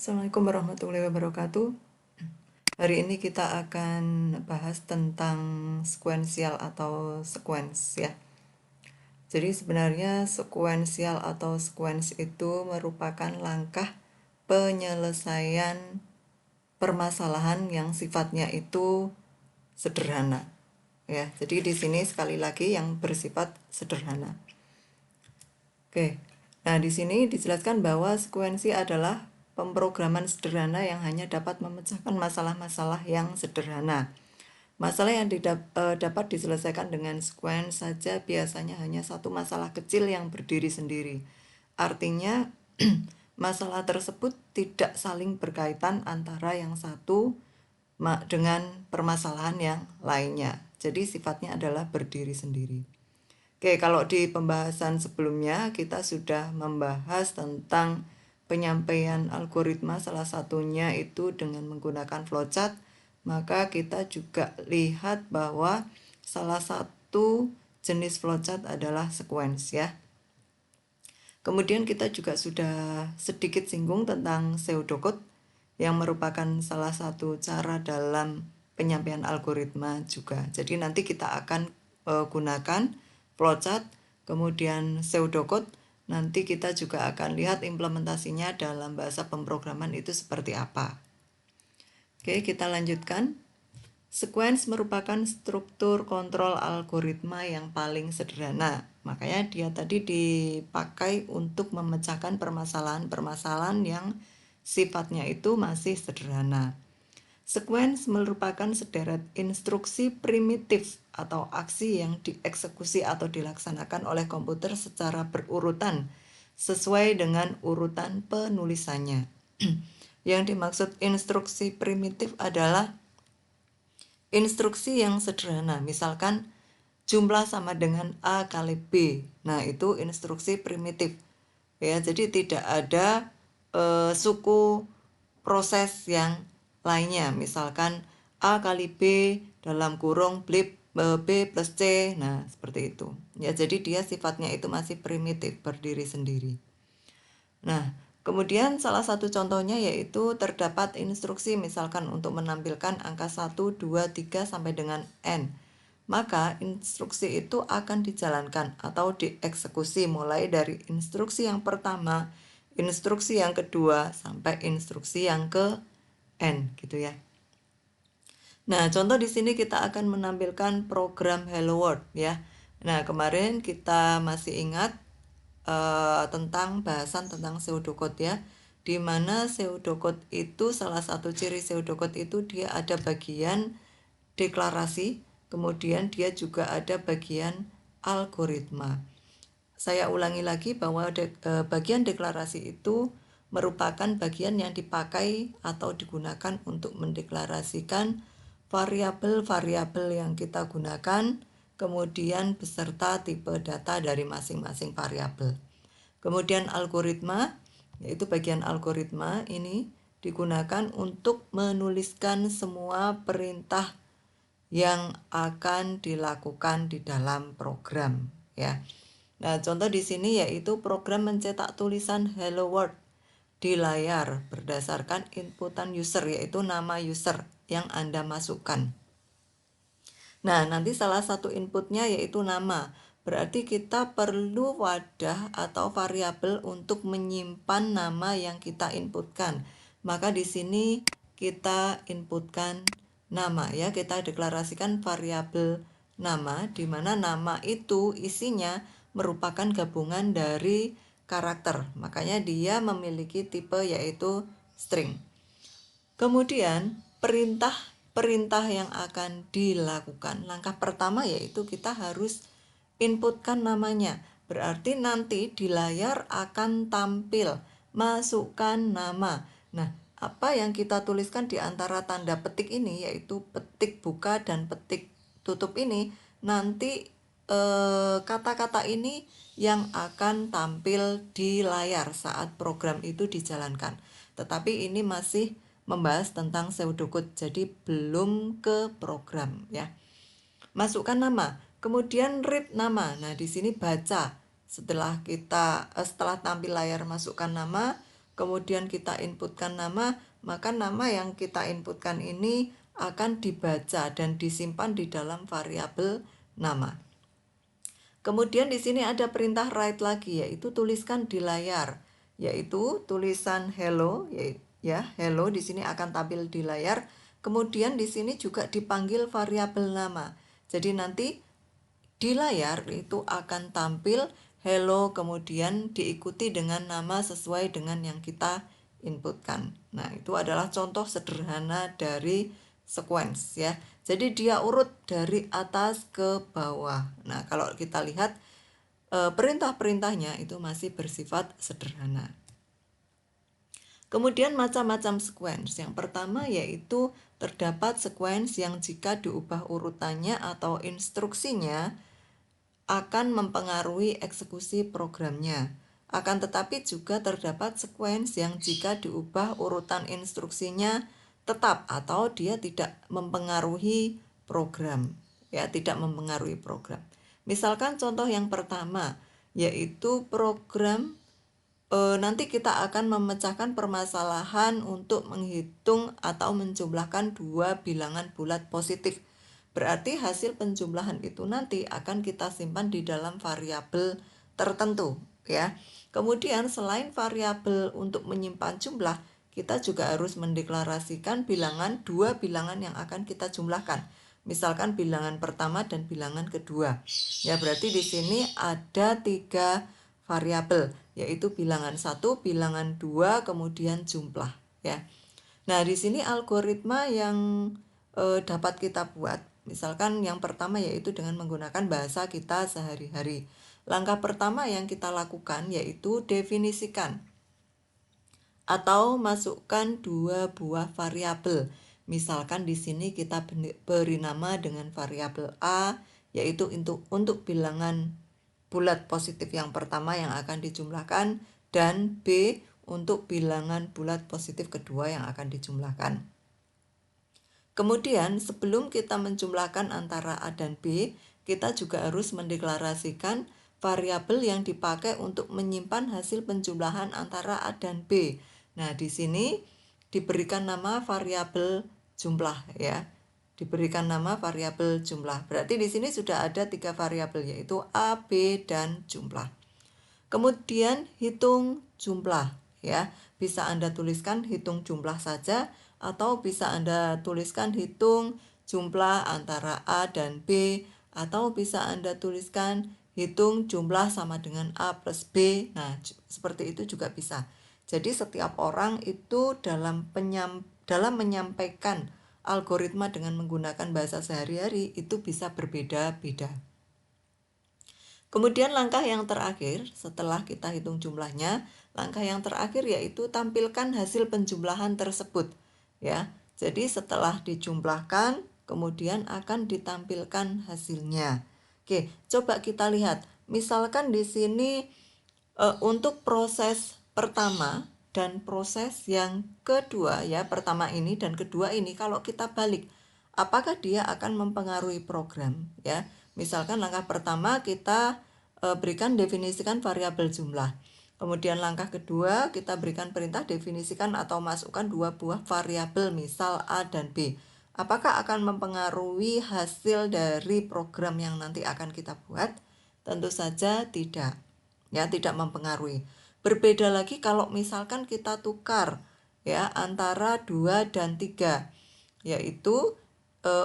Assalamualaikum warahmatullahi wabarakatuh. Hari ini kita akan bahas tentang sekuensial atau sequence ya. Jadi sebenarnya sekuensial atau sequence itu merupakan langkah penyelesaian permasalahan yang sifatnya itu sederhana. Ya, jadi di sini sekali lagi yang bersifat sederhana. Oke. Nah, di sini dijelaskan bahwa sekuensi adalah pemrograman sederhana yang hanya dapat memecahkan masalah-masalah yang sederhana. Masalah yang dapat diselesaikan dengan sequence saja biasanya hanya satu masalah kecil yang berdiri sendiri. Artinya, masalah tersebut tidak saling berkaitan antara yang satu dengan permasalahan yang lainnya. Jadi sifatnya adalah berdiri sendiri. Oke, kalau di pembahasan sebelumnya kita sudah membahas tentang penyampaian algoritma, salah satunya itu dengan menggunakan flowchart. Maka kita juga lihat bahwa salah satu jenis flowchart adalah sequence ya. Kemudian kita juga sudah sedikit singgung tentang pseudocode yang merupakan salah satu cara dalam penyampaian algoritma juga. Jadi nanti kita akan gunakan flowchart, kemudian pseudocode. Nanti kita juga akan lihat implementasinya dalam bahasa pemrograman itu seperti apa. Oke, kita lanjutkan. Sequence merupakan struktur kontrol algoritma yang paling sederhana. Makanya dia tadi dipakai untuk memecahkan permasalahan-permasalahan yang sifatnya itu masih sederhana. Sequence merupakan sederet instruksi primitif atau aksi yang dieksekusi atau dilaksanakan oleh komputer secara berurutan sesuai dengan urutan penulisannya. Yang dimaksud instruksi primitif adalah instruksi yang sederhana, misalkan jumlah sama dengan A kali B. Nah, itu instruksi primitif. Ya, jadi tidak ada suku proses yang lainnya. Misalkan A kali B dalam kurung B plus C. Nah, seperti itu. Ya, jadi dia sifatnya itu masih primitif, berdiri sendiri. Nah, kemudian salah satu contohnya yaitu terdapat instruksi misalkan untuk menampilkan angka 1, 2, 3 sampai dengan N. Maka instruksi itu akan dijalankan atau dieksekusi mulai dari instruksi yang pertama, instruksi yang kedua, sampai instruksi yang ke N gitu ya. Nah, contoh di sini kita akan menampilkan program Hello World ya. Nah, kemarin kita masih ingat tentang bahasan tentang pseudocode ya, di mana pseudocode itu salah satu ciri pseudocode itu dia ada bagian deklarasi, kemudian dia juga ada bagian algoritma. Saya ulangi lagi bahwa bagian deklarasi itu merupakan bagian yang dipakai atau digunakan untuk mendeklarasikan variabel-variabel yang kita gunakan, kemudian beserta tipe data dari masing-masing variabel. Kemudian algoritma, yaitu bagian algoritma ini digunakan untuk menuliskan semua perintah yang akan dilakukan di dalam program ya. Nah, contoh di sini yaitu program mencetak tulisan Hello World di layar berdasarkan inputan user, yaitu nama user yang Anda masukkan. Nah, nanti salah satu inputnya yaitu nama. Berarti kita perlu wadah atau variabel untuk menyimpan nama yang kita inputkan. Maka di sini kita inputkan nama ya, kita deklarasikan variabel nama, di mana nama itu isinya merupakan gabungan dari karakter. Makanya dia memiliki tipe yaitu string. Kemudian perintah yang akan dilakukan. Langkah pertama yaitu kita harus inputkan namanya. Berarti nanti di layar akan tampil masukkan nama. Nah, apa yang kita tuliskan di antara tanda petik ini yaitu petik buka dan petik tutup ini, nanti kata-kata ini yang akan tampil di layar saat program itu dijalankan. Tetapi ini masih membahas tentang pseudocode, jadi belum ke program ya. Masukkan nama, kemudian read nama. Nah, di sini baca. Setelah tampil layar masukkan nama, kemudian kita inputkan nama, maka nama yang kita inputkan ini akan dibaca dan disimpan di dalam variabel nama. Kemudian di sini ada perintah write lagi, yaitu tuliskan di layar, yaitu tulisan hello, ya hello di sini akan tampil di layar. Kemudian di sini juga dipanggil variabel nama. Jadi nanti di layar itu akan tampil hello, kemudian diikuti dengan nama sesuai dengan yang kita inputkan. Nah, itu adalah contoh sederhana dari sequence ya. Jadi dia urut dari atas ke bawah. Nah, kalau kita lihat perintah-perintahnya itu masih bersifat sederhana. Kemudian macam-macam sequence. Yang pertama yaitu terdapat sequence yang jika diubah urutannya atau instruksinya akan mempengaruhi eksekusi programnya. Akan tetapi juga terdapat sequence yang jika diubah urutan instruksinya tetap atau dia tidak mempengaruhi program, ya, tidak mempengaruhi program. Misalkan contoh yang pertama yaitu program nanti kita akan memecahkan permasalahan untuk menghitung atau menjumlahkan dua bilangan bulat positif. Berarti hasil penjumlahan itu nanti akan kita simpan di dalam variabel tertentu ya. Kemudian selain variabel untuk menyimpan jumlah, kita juga harus mendeklarasikan dua bilangan yang akan kita jumlahkan. Misalkan bilangan pertama dan bilangan kedua. Ya, berarti di sini ada 3 variabel, yaitu bilangan 1, bilangan 2, kemudian jumlah ya. Nah, di sini algoritma yang dapat kita buat, misalkan yang pertama yaitu dengan menggunakan bahasa kita sehari-hari. Langkah pertama yang kita lakukan yaitu definisikan atau masukkan 2 buah variabel. Misalkan di sini kita beri nama dengan variabel A, yaitu untuk bilangan bulat positif yang pertama yang akan dijumlahkan, dan B untuk bilangan bulat positif kedua yang akan dijumlahkan. Kemudian sebelum kita menjumlahkan antara A dan B, kita juga harus mendeklarasikan variabel yang dipakai untuk menyimpan hasil penjumlahan antara A dan B. Nah, di sini diberikan nama variabel jumlah ya. Diberikan nama variabel jumlah. Berarti di sini sudah ada 3 variabel yaitu A, B, dan jumlah. Kemudian hitung jumlah ya. Bisa Anda tuliskan hitung jumlah saja atau bisa Anda tuliskan hitung jumlah antara A dan B, atau bisa Anda tuliskan hitung jumlah sama dengan A plus B. Nah, seperti itu juga bisa. Jadi setiap orang itu dalam menyampaikan algoritma dengan menggunakan bahasa sehari-hari itu bisa berbeda-beda. Kemudian langkah yang terakhir setelah kita hitung jumlahnya, langkah yang terakhir yaitu tampilkan hasil penjumlahan tersebut ya. Jadi setelah dijumlahkan kemudian akan ditampilkan hasilnya. Oke, coba kita lihat. Misalkan di sini untuk proses pertama dan proses yang kedua ya, pertama ini dan kedua ini kalau kita balik, apakah dia akan mempengaruhi program ya? Misalkan langkah pertama kita berikan definisikan variabel jumlah. Kemudian langkah kedua kita berikan perintah definisikan atau masukkan 2 buah variabel misal A dan B. Apakah akan mempengaruhi hasil dari program yang nanti akan kita buat? Tentu saja tidak. Ya, tidak mempengaruhi. Berbeda lagi kalau misalkan kita tukar ya antara 2 dan 3. Yaitu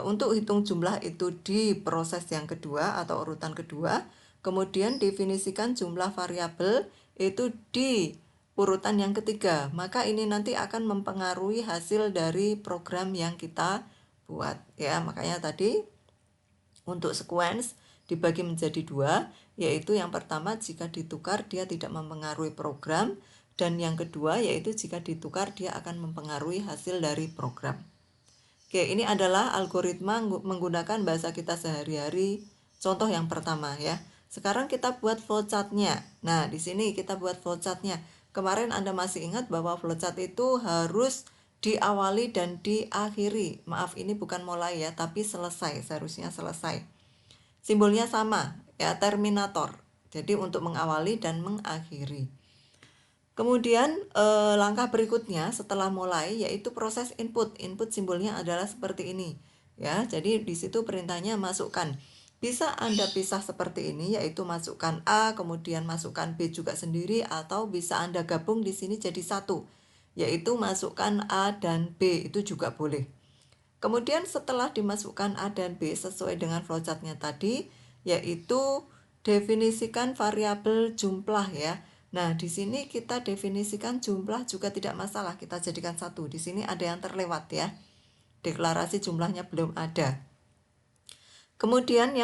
untuk hitung jumlah itu di proses yang kedua atau urutan kedua, kemudian definisikan jumlah variabel itu di urutan yang ketiga, maka ini nanti akan mempengaruhi hasil dari program yang kita buat ya. Makanya tadi untuk sequence dibagi menjadi 2, yaitu yang pertama jika ditukar dia tidak mempengaruhi program, dan yang kedua yaitu jika ditukar dia akan mempengaruhi hasil dari program. Oke, ini adalah algoritma menggunakan bahasa kita sehari-hari. Contoh yang pertama ya. Sekarang kita buat flowchartnya. Nah, di sini kita buat flowchartnya. Kemarin Anda masih ingat bahwa flowchart itu harus diawali dan diakhiri. Maaf, ini bukan mulai ya, tapi selesai, seharusnya selesai. Simbolnya sama ya, terminator. Jadi untuk mengawali dan mengakhiri. Kemudian langkah berikutnya setelah mulai yaitu proses input. Input simbolnya adalah seperti ini ya. Jadi di situ perintahnya masukkan. Bisa Anda pisah seperti ini yaitu masukkan A kemudian masukkan B juga sendiri, atau bisa Anda gabung di sini jadi satu yaitu masukkan A dan B, itu juga boleh. Kemudian setelah dimasukkan A dan B sesuai dengan flowchartnya tadi, yaitu definisikan variabel jumlah ya. Nah, di sini kita definisikan jumlah juga tidak masalah, kita jadikan satu. Di sini ada yang terlewat ya. Deklarasi jumlahnya belum ada. Kemudian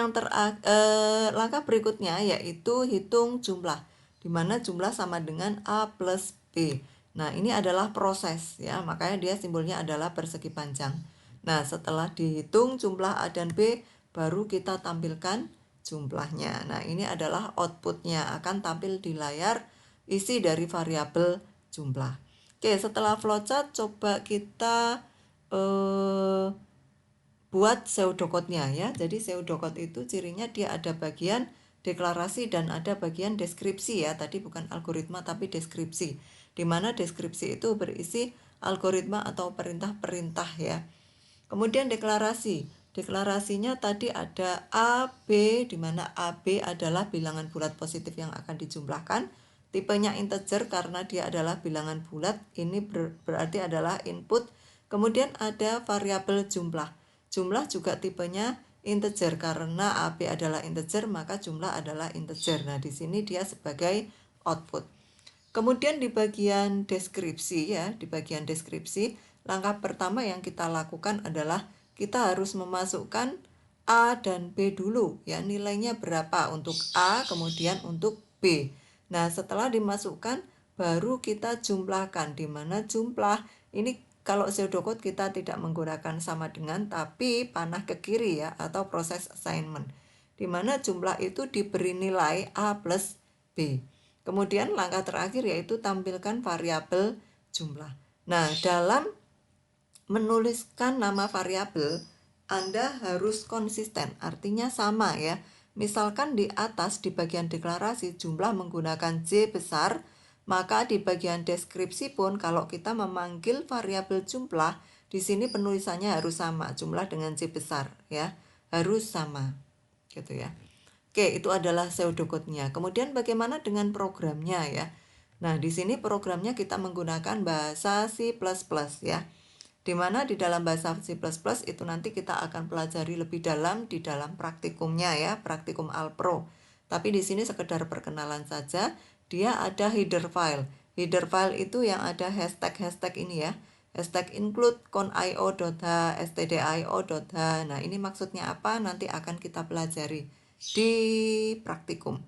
langkah berikutnya yaitu hitung jumlah, di mana jumlah sama dengan A plus B. Nah, ini adalah proses ya, makanya dia simbolnya adalah persegi panjang. Nah, setelah dihitung jumlah A dan B, baru kita tampilkan jumlahnya. Nah, ini adalah outputnya, akan tampil di layar isi dari variabel jumlah. Oke, setelah flowchart coba kita buat pseudocode-nya ya. Jadi pseudocode itu cirinya dia ada bagian deklarasi dan ada bagian deskripsi ya. Tadi bukan algoritma tapi deskripsi. Di mana deskripsi itu berisi algoritma atau perintah-perintah ya. Kemudian deklarasi. Deklarasinya tadi ada A, B, di mana A, B adalah bilangan bulat positif yang akan dijumlahkan. Tipenya integer karena dia adalah bilangan bulat. Ini berarti adalah input. Kemudian ada variabel jumlah. Jumlah juga tipenya integer karena AB adalah integer, maka jumlah adalah integer. Nah, di sini dia sebagai output. Kemudian di bagian deskripsi ya, di bagian deskripsi, langkah pertama yang kita lakukan adalah kita harus memasukkan A dan B dulu ya, nilainya berapa untuk A kemudian untuk B. Nah, setelah dimasukkan baru kita jumlahkan, di mana jumlah ini kalau pseudocode kita tidak menggunakan sama dengan tapi panah ke kiri ya, atau proses assignment, di mana jumlah itu diberi nilai A plus B. Kemudian langkah terakhir yaitu tampilkan variabel jumlah. Nah, dalam menuliskan nama variabel Anda harus konsisten, artinya sama ya. Misalkan di atas di bagian deklarasi jumlah menggunakan J besar, maka di bagian deskripsi pun kalau kita memanggil variabel jumlah, di sini penulisannya harus sama, jumlah dengan J besar ya, harus sama gitu ya. Oke, itu adalah pseudocode-nya. Kemudian bagaimana dengan programnya ya? Nah, di sini programnya kita menggunakan bahasa C++ ya. Di mana di dalam bahasa C++ itu nanti kita akan pelajari lebih dalam di dalam praktikumnya ya, praktikum Alpro. Tapi di sini sekedar perkenalan saja, dia ada header file. Header file itu yang ada hashtag-hashtag ini ya. Hashtag include con.io.h, stdio.h. Nah, ini maksudnya apa? Nanti akan kita pelajari di praktikum.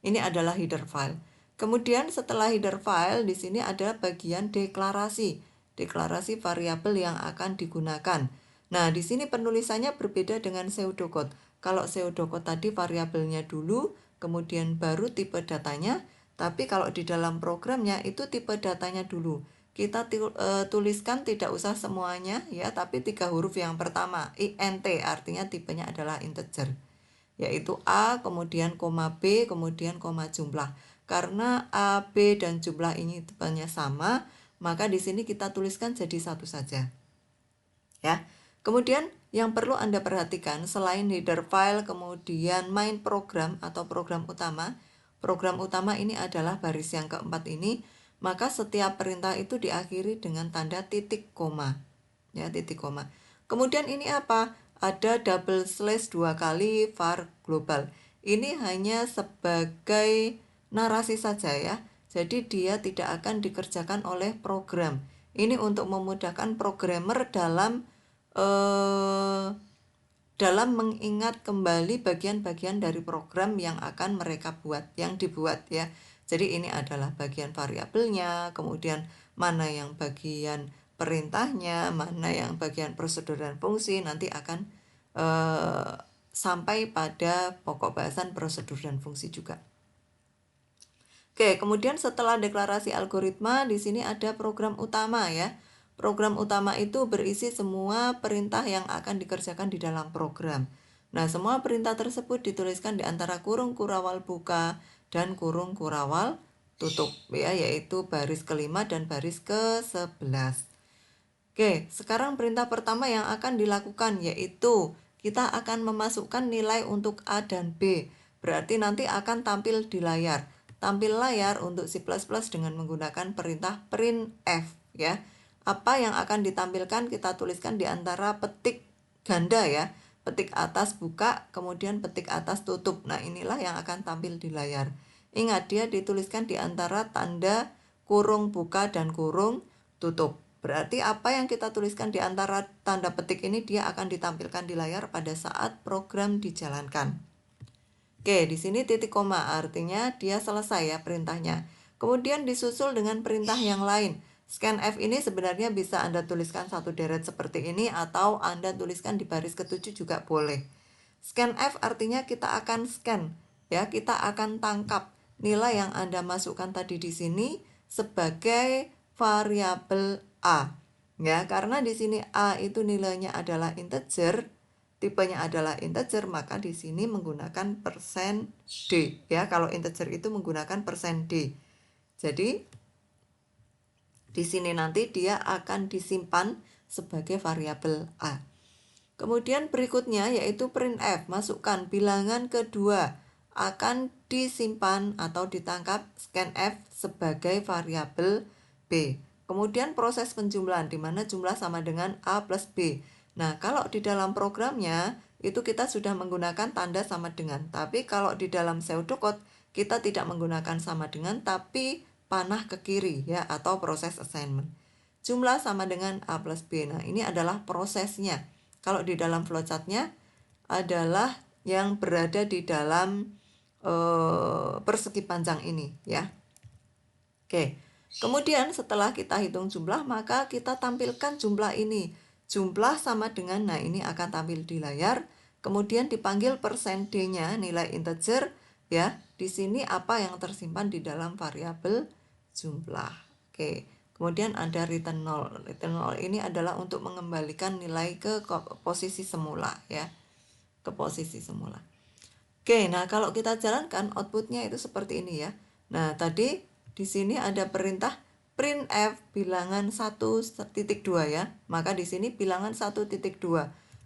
Ini adalah header file. Kemudian setelah header file di sini ada bagian deklarasi. Deklarasi variabel yang akan digunakan. Nah, di sini penulisannya berbeda dengan pseudocode. Kalau pseudocode tadi variabelnya dulu, kemudian baru tipe datanya, tapi kalau di dalam programnya itu tipe datanya dulu. Kita tuliskan tidak usah semuanya ya, tapi 3 huruf yang pertama, int, artinya tipenya adalah integer, yaitu A, kemudian koma B, kemudian koma jumlah. Karena A, B, dan jumlah ini tipenya sama, maka di sini kita tuliskan jadi satu saja. Ya. Kemudian yang perlu Anda perhatikan selain header file, kemudian main program atau program utama ini adalah baris yang keempat ini, maka setiap perintah itu diakhiri dengan tanda titik koma. Ya, titik koma. Kemudian ini apa? Ada double slash 2 kali var global. Ini hanya sebagai narasi saja ya. Jadi dia tidak akan dikerjakan oleh program. Ini untuk memudahkan programmer dalam mengingat kembali bagian-bagian dari program yang akan mereka buat, yang dibuat ya. Jadi ini adalah bagian variabelnya, kemudian mana yang bagian perintahnya, mana yang bagian prosedur dan fungsi, nanti akan sampai pada pokok bahasan prosedur dan fungsi juga. Oke, kemudian setelah deklarasi algoritma, di sini ada program utama ya. Program utama itu berisi semua perintah yang akan dikerjakan di dalam program. Nah, semua perintah tersebut dituliskan di antara kurung kurawal buka dan kurung kurawal tutup ya, yaitu baris kelima dan baris ke-11. Oke, sekarang perintah pertama yang akan dilakukan yaitu kita akan memasukkan nilai untuk A dan B. Berarti nanti akan tampil di layar. Tampil layar untuk C++ dengan menggunakan perintah printf ya. Apa yang akan ditampilkan kita tuliskan di antara petik ganda ya. Petik atas buka, kemudian petik atas tutup. Nah, inilah yang akan tampil di layar. Ingat, dia dituliskan di antara tanda kurung buka dan kurung tutup. Berarti apa yang kita tuliskan di antara tanda petik ini dia akan ditampilkan di layar pada saat program dijalankan. Oke, di sini titik koma artinya dia selesai ya perintahnya. Kemudian disusul dengan perintah yang lain. Scanf ini sebenarnya bisa Anda tuliskan satu deret seperti ini atau Anda tuliskan di baris ke-7 juga boleh. Scanf artinya kita akan scan ya, kita akan tangkap nilai yang Anda masukkan tadi di sini sebagai variabel A. Ya, karena di sini A itu nilainya adalah integer, tipenya adalah integer, maka di sini menggunakan persen %D. Ya, kalau integer itu menggunakan persen %D. Jadi di sini nanti dia akan disimpan sebagai variabel A. Kemudian berikutnya yaitu printf, masukkan bilangan kedua akan disimpan atau ditangkap scanf sebagai variabel B. Kemudian proses penjumlahan di mana jumlah sama dengan A plus B. Nah, kalau di dalam programnya itu kita sudah menggunakan tanda sama dengan. Tapi kalau di dalam pseudocode kita tidak menggunakan sama dengan tapi panah ke kiri ya, atau proses assignment. Jumlah sama dengan A plus B. Nah, ini adalah prosesnya. Kalau di dalam flowchartnya adalah yang berada di dalam persegi panjang ini ya. Oke. Kemudian setelah kita hitung jumlah, maka kita tampilkan jumlah ini. Jumlah sama dengan, nah ini akan tampil di layar. Kemudian dipanggil persen %D-nya, nilai integer ya. Di sini apa yang tersimpan di dalam variabel jumlah. Oke. Kemudian ada return 0. Return 0 ini adalah untuk mengembalikan nilai ke posisi semula ya. Ke posisi semula. Oke, nah kalau kita jalankan outputnya itu seperti ini ya. Nah, tadi di sini ada perintah printf bilangan 1.2 ya. Maka di sini bilangan 1.2.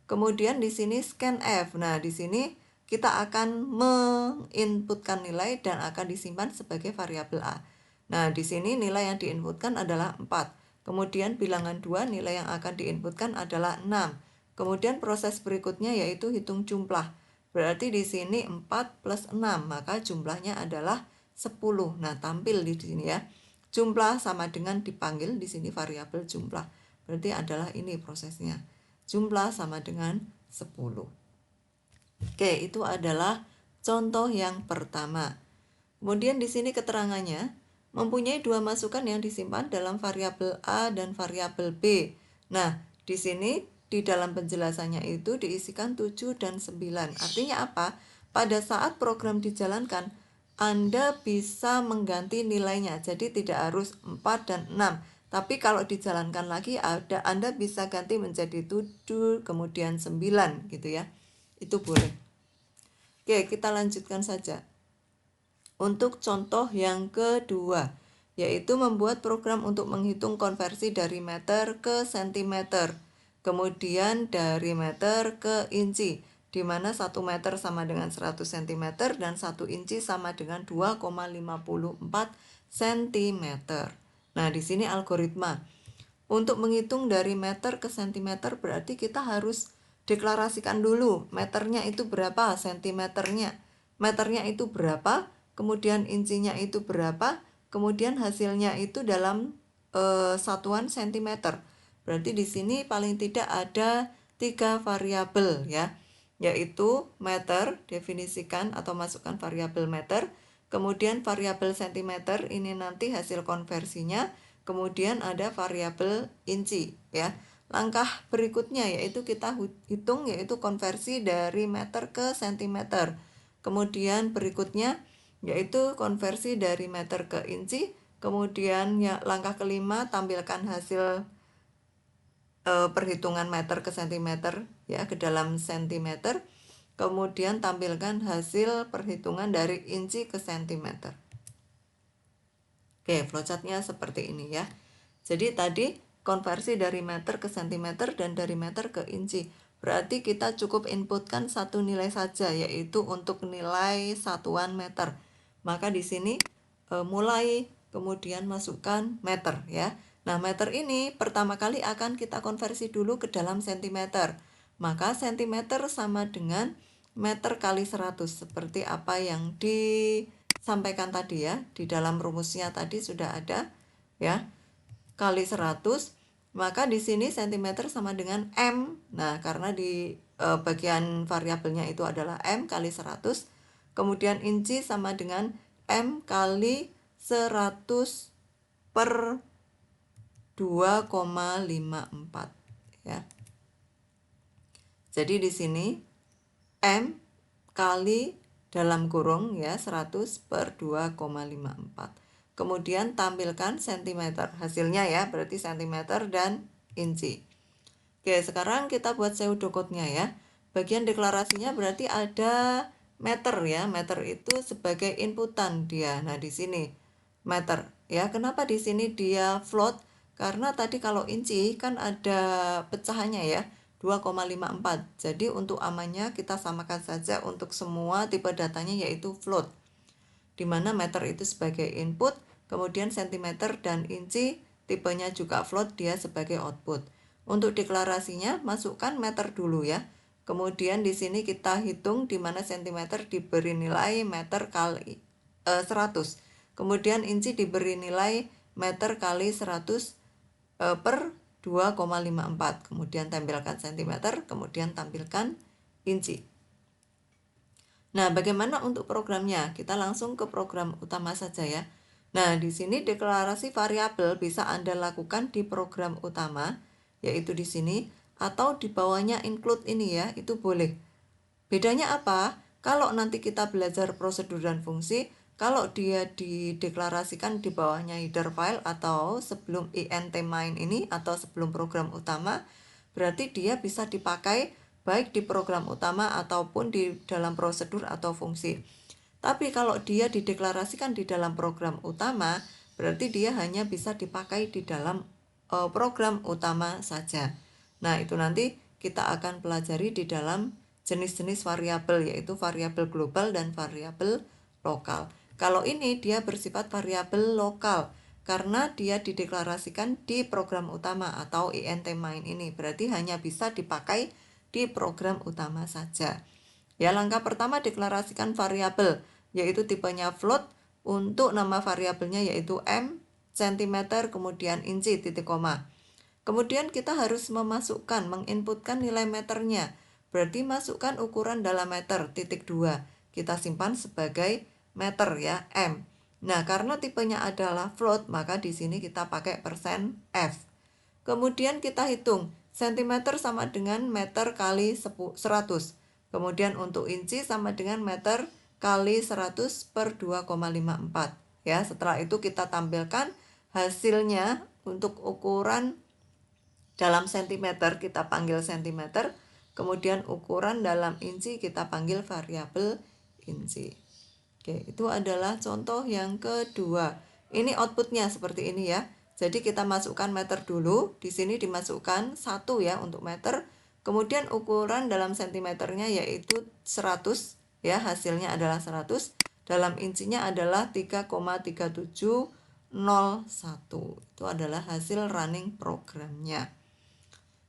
Kemudian di sini scanf. Nah, di sini kita akan menginputkan nilai dan akan disimpan sebagai variabel A. Nah, di sini nilai yang diinputkan adalah 4. Kemudian bilangan 2 nilai yang akan diinputkan adalah 6. Kemudian proses berikutnya yaitu hitung jumlah. Berarti di sini 4 plus 6, maka jumlahnya adalah 10. Nah, tampil di sini ya. Jumlah sama dengan dipanggil di sini variabel jumlah. Berarti adalah ini prosesnya. Jumlah sama dengan 10. Oke, itu adalah contoh yang pertama. Kemudian di sini keterangannya mempunyai dua masukan yang disimpan dalam variabel A dan variabel B. Nah, di sini di dalam penjelasannya itu diisikan 7 dan 9. Artinya apa? Pada saat program dijalankan, Anda bisa mengganti nilainya. Jadi tidak harus 4 dan 6. Tapi kalau dijalankan lagi, Anda bisa ganti menjadi 7, kemudian 9 gitu ya. Itu boleh. Oke, kita lanjutkan saja. Untuk contoh yang kedua, yaitu membuat program untuk menghitung konversi dari meter ke sentimeter. Kemudian dari meter ke inci, di mana 1 meter sama dengan 100 cm dan 1 inci sama dengan 2,54 cm. Nah, di sini algoritma. Untuk menghitung dari meter ke sentimeter berarti kita harus deklarasikan dulu meternya itu berapa, sentimeternya. Meternya itu berapa, kemudian incinya itu berapa, kemudian hasilnya itu dalam satuan sentimeter. Berarti di sini paling tidak ada 3 variabel ya, yaitu meter, definisikan atau masukkan variabel meter, kemudian variabel sentimeter ini nanti hasil konversinya, kemudian ada variabel inci ya. Langkah berikutnya yaitu kita hitung yaitu konversi dari meter ke sentimeter. Kemudian berikutnya yaitu konversi dari meter ke inci. Kemudian ya, langkah kelima tampilkan hasil perhitungan meter ke sentimeter ya ke dalam sentimeter. Kemudian tampilkan hasil perhitungan dari inci ke sentimeter. Oke, flowchartnya seperti ini ya. Jadi tadi konversi dari meter ke sentimeter dan dari meter ke inci. Berarti kita cukup inputkan satu nilai saja, yaitu untuk nilai satuan meter. Maka di sini mulai kemudian masukkan meter ya. Nah, meter ini pertama kali akan kita konversi dulu ke dalam sentimeter. Maka sentimeter sama dengan meter kali 100 seperti apa yang disampaikan tadi ya. Di dalam rumusnya tadi sudah ada ya. Kali 100, maka di sini sentimeter sama dengan M. Nah, karena di bagian variabelnya itu adalah M kali 100, kemudian inci sama dengan M kali 100 per 2,54 ya. Jadi di sini M kali dalam kurung ya 100 per 2,54. Kemudian tampilkan sentimeter. Hasilnya ya, berarti sentimeter dan inci. Oke, sekarang kita buat pseudocode-nya ya. Bagian deklarasinya berarti ada meter ya. Meter itu sebagai inputan dia. Nah, di sini meter ya. Kenapa di sini dia float? Karena tadi kalau inci kan ada pecahannya ya. 2,54. Jadi untuk amannya kita samakan saja untuk semua tipe datanya yaitu float. Di mana meter itu sebagai input, kemudian sentimeter dan inci tipenya juga float, dia sebagai output. Untuk deklarasinya masukkan meter dulu ya. Kemudian di sini kita hitung di mana sentimeter diberi nilai meter kali 100. Kemudian inci diberi nilai meter kali 100 per 2,54. Kemudian tampilkan sentimeter, kemudian tampilkan inci. Nah, bagaimana untuk programnya? Kita langsung ke program utama saja ya. Nah, di sini deklarasi variabel bisa Anda lakukan di program utama, yaitu di sini, atau di bawahnya include ini ya, itu boleh. Bedanya apa? Kalau nanti kita belajar prosedur dan fungsi, kalau dia dideklarasikan di bawahnya header file atau sebelum int main ini atau sebelum program utama, berarti dia bisa dipakai baik di program utama ataupun di dalam prosedur atau fungsi. Tapi kalau dia dideklarasikan di dalam program utama, berarti dia hanya bisa dipakai di dalam program utama saja. Nah, itu nanti kita akan pelajari di dalam jenis-jenis variabel, yaitu variabel global dan variabel lokal. Kalau ini dia bersifat variabel lokal karena dia dideklarasikan di program utama atau int main ini, berarti hanya bisa dipakai di program utama saja. Ya, langkah pertama deklarasikan variabel, yaitu tipenya float. Untuk nama variabelnya yaitu M, centimeter, kemudian inci, titik koma. Kemudian kita harus memasukkan, menginputkan nilai meternya. Berarti masukkan ukuran dalam meter, titik 2. Kita simpan sebagai meter ya, M. Nah, karena tipenya adalah float, maka di sini kita pakai %F. Kemudian kita hitung, sentimeter sama dengan meter kali 100. Kemudian untuk inci sama dengan meter kali 100 per 2,54. Ya, setelah itu kita tampilkan hasilnya untuk ukuran dalam sentimeter, kita panggil sentimeter. Kemudian ukuran dalam inci kita panggil variabel inci. Oke, itu adalah contoh yang kedua. Ini outputnya seperti ini ya. Jadi kita masukkan meter dulu. Di sini dimasukkan 1 ya untuk meter. Kemudian ukuran dalam sentimeternya yaitu 100 ya, hasilnya adalah 100. Dalam incinya adalah 3,3701. Itu adalah hasil running programnya.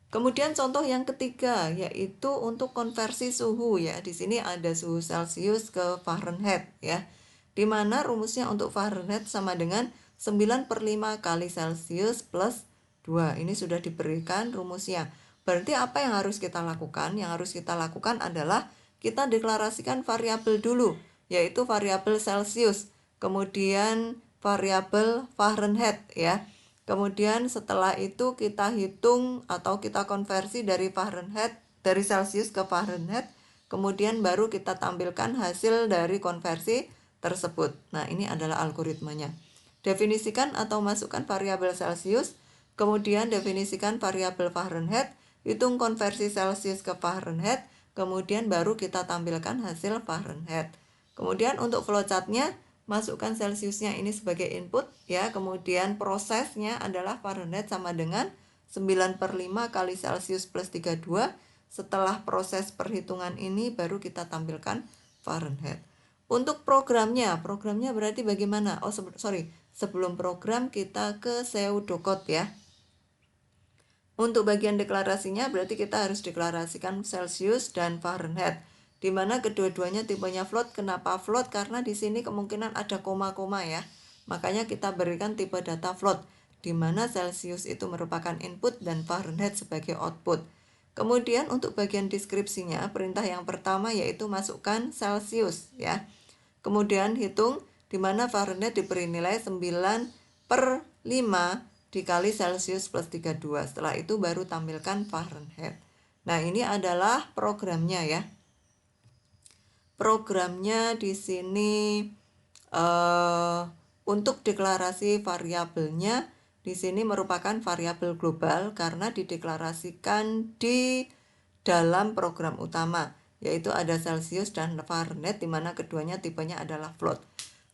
Kemudian contoh yang ketiga yaitu untuk konversi suhu ya. Di sini ada suhu Celcius ke Fahrenheit ya. Di mana rumusnya untuk Fahrenheit sama dengan 9/5 kali Celcius plus 2. Ini sudah diberikan rumusnya. Berarti apa yang harus kita lakukan? Yang harus kita lakukan adalah kita deklarasikan variabel dulu, yaitu variabel Celcius, kemudian variabel Fahrenheit ya. Kemudian setelah itu kita hitung atau kita konversi dari Fahrenheit, dari Celcius ke Fahrenheit, kemudian baru kita tampilkan hasil dari konversi tersebut. Nah, ini adalah algoritmanya. Definisikan atau masukkan variabel Celcius, kemudian definisikan variabel Fahrenheit, hitung konversi Celcius ke Fahrenheit, kemudian baru kita tampilkan hasil Fahrenheit. Kemudian untuk flowchartnya masukkan Celsiusnya ini sebagai input ya. Kemudian prosesnya adalah Fahrenheit sama dengan 9/5 kali Celsius plus 32. Setelah proses perhitungan ini baru kita tampilkan Fahrenheit. Untuk programnya berarti bagaimana? Oh sorry, sebelum program kita ke pseudocode ya. Untuk bagian deklarasinya berarti kita harus deklarasikan Celsius dan Fahrenheit, di mana kedua-duanya tipenya float. Kenapa float? Karena di sini kemungkinan ada koma-koma ya. Makanya kita berikan tipe data float, di mana Celsius itu merupakan input dan Fahrenheit sebagai output. Kemudian untuk bagian deskripsinya, perintah yang pertama yaitu masukkan Celsius ya. Kemudian hitung, di mana Fahrenheit diberi nilai 9/5 dikali Celsius plus 32. Setelah itu baru tampilkan Fahrenheit. Nah, ini adalah programnya ya. Programnya di sini untuk deklarasi variabelnya di sini merupakan variabel global karena dideklarasikan di dalam program utama, yaitu ada Celsius dan Fahrenheit, di mana keduanya tipenya adalah float.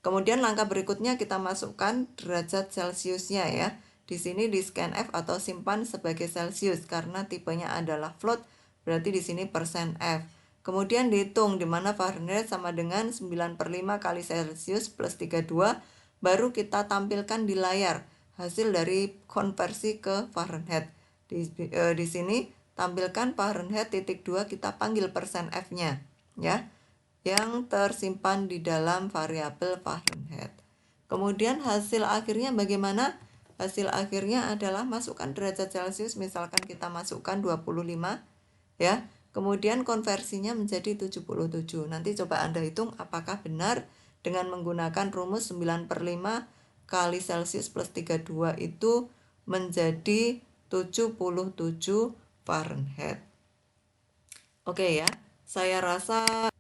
Kemudian langkah berikutnya kita masukkan derajat Celsiusnya ya. Di sini di scanf atau simpan sebagai Celsius karena tipenya adalah float, berarti di sini %F. Kemudian dihitung, di mana Fahrenheit sama dengan 9/5 kali Celsius plus 32, baru kita tampilkan di layar hasil dari konversi ke Fahrenheit. Di sini tampilkan Fahrenheit titik 2, kita panggil %F-nya ya, yang tersimpan di dalam variabel Fahrenheit. Kemudian hasil akhirnya bagaimana? Hasil akhirnya adalah masukkan derajat Celsius, misalkan kita masukkan 25 ya. Kemudian konversinya menjadi 77. Nanti coba Anda hitung apakah benar dengan menggunakan rumus 9/5 kali Celsius plus 32 itu menjadi 77 Fahrenheit. Oke ya, saya rasa